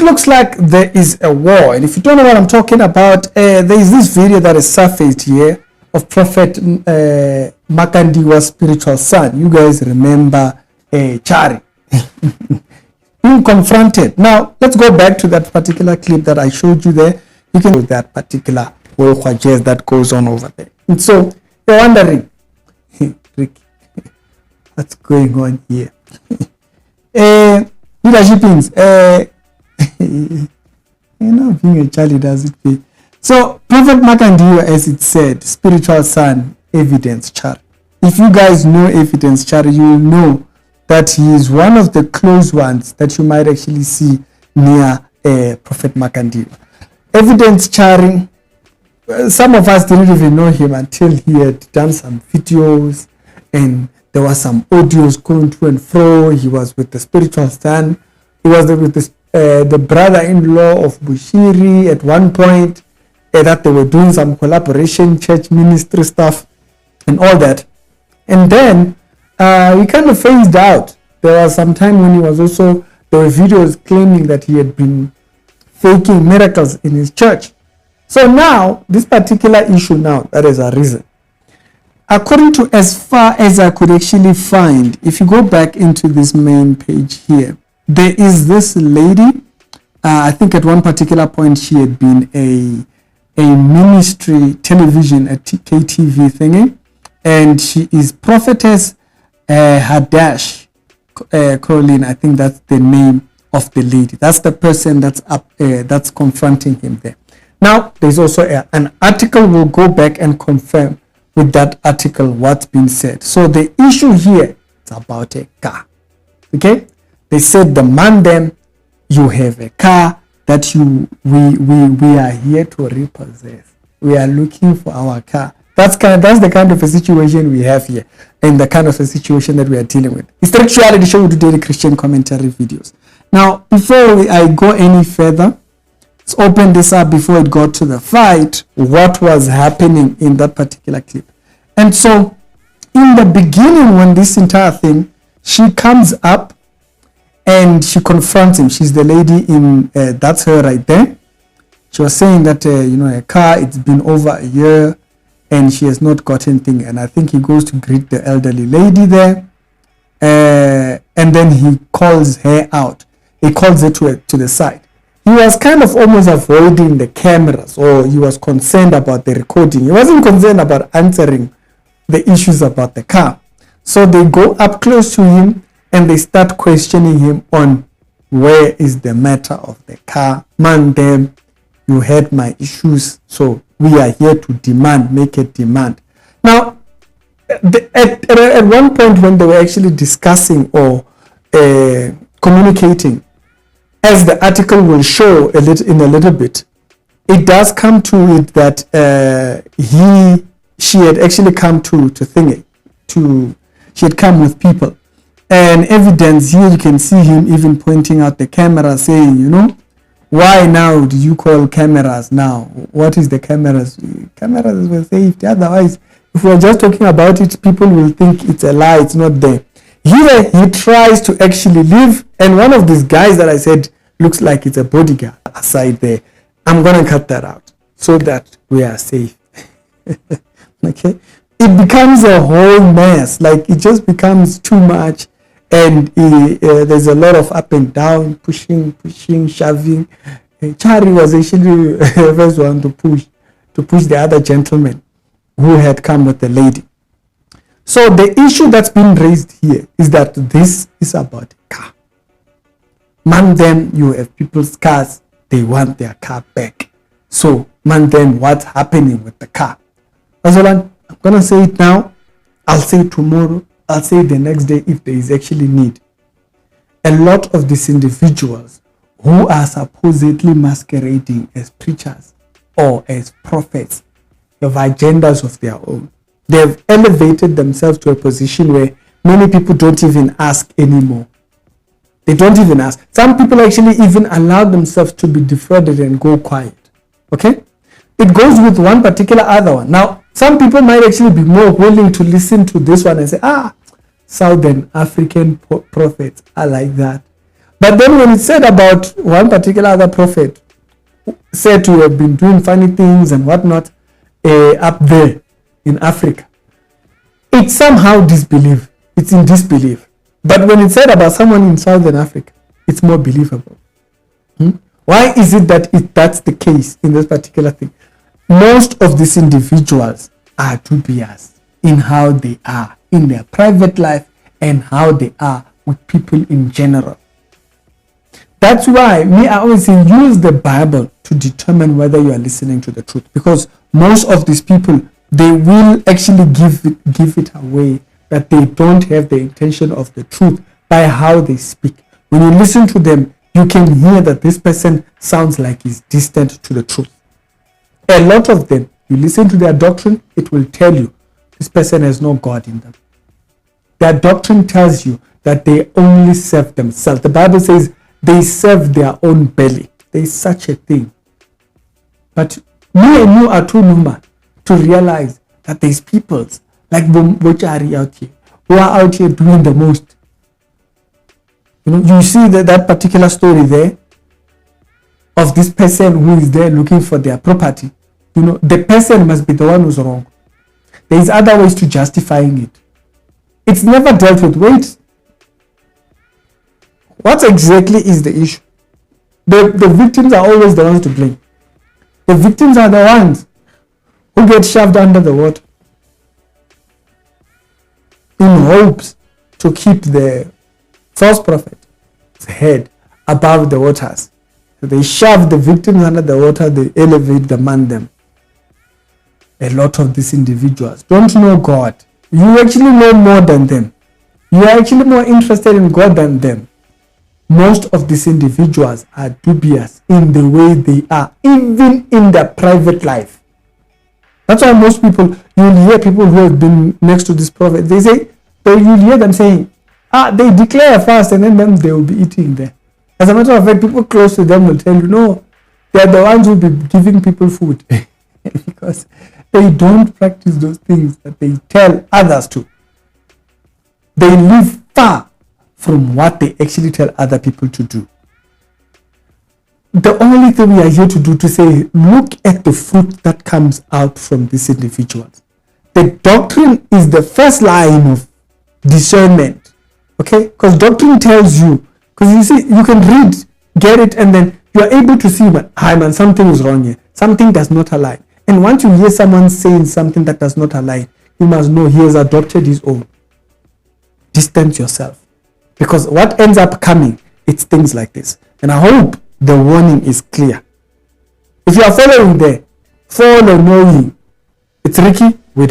looks like there is a war. And if you don't know what I'm talking about, there is this video that is surfaced here of Prophet Makandiwa's spiritual son. You guys remember Chari being confronted. Now, let's go back to that particular clip that I showed you there. You can do that particular jazz that goes on over there. And so, you're wondering, Ricky, what's going on here? Leadershipings, being a child does it pay. So, Prophet Makandiwa, as it said, spiritual son, Evidence Chari. If you guys know Evidence Chari, you will know that he is one of the close ones that you might actually see near Prophet Makandiwa. Evidence Chari, some of us didn't even know him until he had done some videos and there was some audios going to and fro. He was with the spiritual son. He was with the brother-in-law of Bushiri at one point, that they were doing some collaboration, church ministry stuff and all that. And then he kind of phased out. There was some time when he was also, there were videos claiming that he had been faking miracles in his church. So now, this particular issue now, that is arisen. According to as far as I could actually find, if you go back into this main page here, there is this lady, I think at one particular point she had been a ministry television, a KTV thingy, and she is Prophetess Hadash Caroline. I think that's the name of the lady. That's the person that's up, that's confronting him there. Now, there's also an article. We'll go back and confirm with that article what's been said. So the issue here is about a car. Okay? They said the man then, you have a car that we are here to repossess. We are looking for our car. That's the kind of a situation we have here, and the kind of a situation that we are dealing with. It's the Actuality Show with daily Christian commentary videos. Now, before I go any further, let's open this up before it got to the fight, what was happening in that particular clip. And so, in the beginning, when this entire thing, she comes up and she confronts him. She's the lady in, that's her right there. She was saying that, a car, it's been over a year and she has not gotten anything. And I think he goes to greet the elderly lady there. And then he calls her out. He calls her to the side. He was kind of almost avoiding the cameras, or he was concerned about the recording. He wasn't concerned about answering the issues about the car. So they go up close to him and they start questioning him on where is the matter of the car. Man, them, you had my issues, so we are here to demand, make a demand. Now, at one point when they were actually discussing or communicating, as the article will show in a little bit, it does come to it that she had actually come she had come with people. And evidence here, you can see him even pointing out the camera saying, why now do you call cameras now? What is the cameras? Cameras were saved. Otherwise, if we're just talking about it, people will think it's a lie, it's not there. Here, he tries to actually leave, and one of these guys that I said looks like it's a bodyguard aside there. I'm going to cut that out so that we are safe. Okay? It becomes a whole mess. Like, it just becomes too much, and there's a lot of up and down, pushing, shoving. Chari was actually the first one to push the other gentleman who had come with the lady. So the issue that's been raised here is that this is about a car. Man, them, you have people's cars, they want their car back. So, man, them, what's happening with the car? Azolan, I'm going to say it now. I'll say it tomorrow. I'll say it the next day if there is actually need. A lot of these individuals who are supposedly masquerading as preachers or as prophets have agendas of their own. They've elevated themselves to a position where many people don't even ask anymore. They don't even ask. Some people actually even allow themselves to be defrauded and go quiet. Okay? It goes with one particular other one. Now, some people might actually be more willing to listen to this one and say, Southern African prophets are like that. But then when it's said about one particular other prophet said to have been doing funny things and whatnot up there in Africa, it's somehow disbelief. It's in disbelief. But when it's said about someone in Southern Africa, it's more believable. Why is it that that's the case in this particular thing? Most of these individuals are dubious in how they are in their private life and how they are with people in general. That's why I always say use the Bible to determine whether you are listening to the truth, because most of these people, they will actually give it away that they don't have the intention of the truth by how they speak. When you listen to them, you can hear that this person sounds like he's distant to the truth. A lot of them, you listen to their doctrine, it will tell you this person has no God in them. Their doctrine tells you that they only serve themselves. The Bible says they serve their own belly. There is such a thing. But me and you are too human to realize that there's peoples like Chari out here who are out here doing the most. You see that particular story there of this person who is there looking for their property. The person must be the one who's wrong. There is other ways to justifying it. It's never dealt with. Wait, what exactly is the issue? The victims are always the ones to blame. The victims are the ones who get shoved under the water in hopes to keep the false prophet's head above the waters. So they shove the victims under the water, they elevate them and them. A lot of these individuals don't know God. You actually know more than them. You are actually more interested in God than them. Most of these individuals are dubious in the way they are, even in their private life. That's why most people, you'll hear people who have been next to this prophet, you'll hear them saying, they declare a fast and then they will be eating there. As a matter of fact, people close to them will tell you, no, they're the ones who will be giving people food because they don't practice those things that they tell others to. They live far from what they actually tell other people to do. The only thing we are here to do to say, look at the fruit that comes out from these individuals. The doctrine is the first line of discernment. Okay? Because doctrine tells you, because you see, you can read, get it, and then you are able to see, but something is wrong here. Something does not align. And once you hear someone saying something that does not align, you must know he has adopted his own. Distance yourself. Because what ends up coming, it's things like this. And I hope the warning is clear. If you are following there, follow knowing. It's Ricky with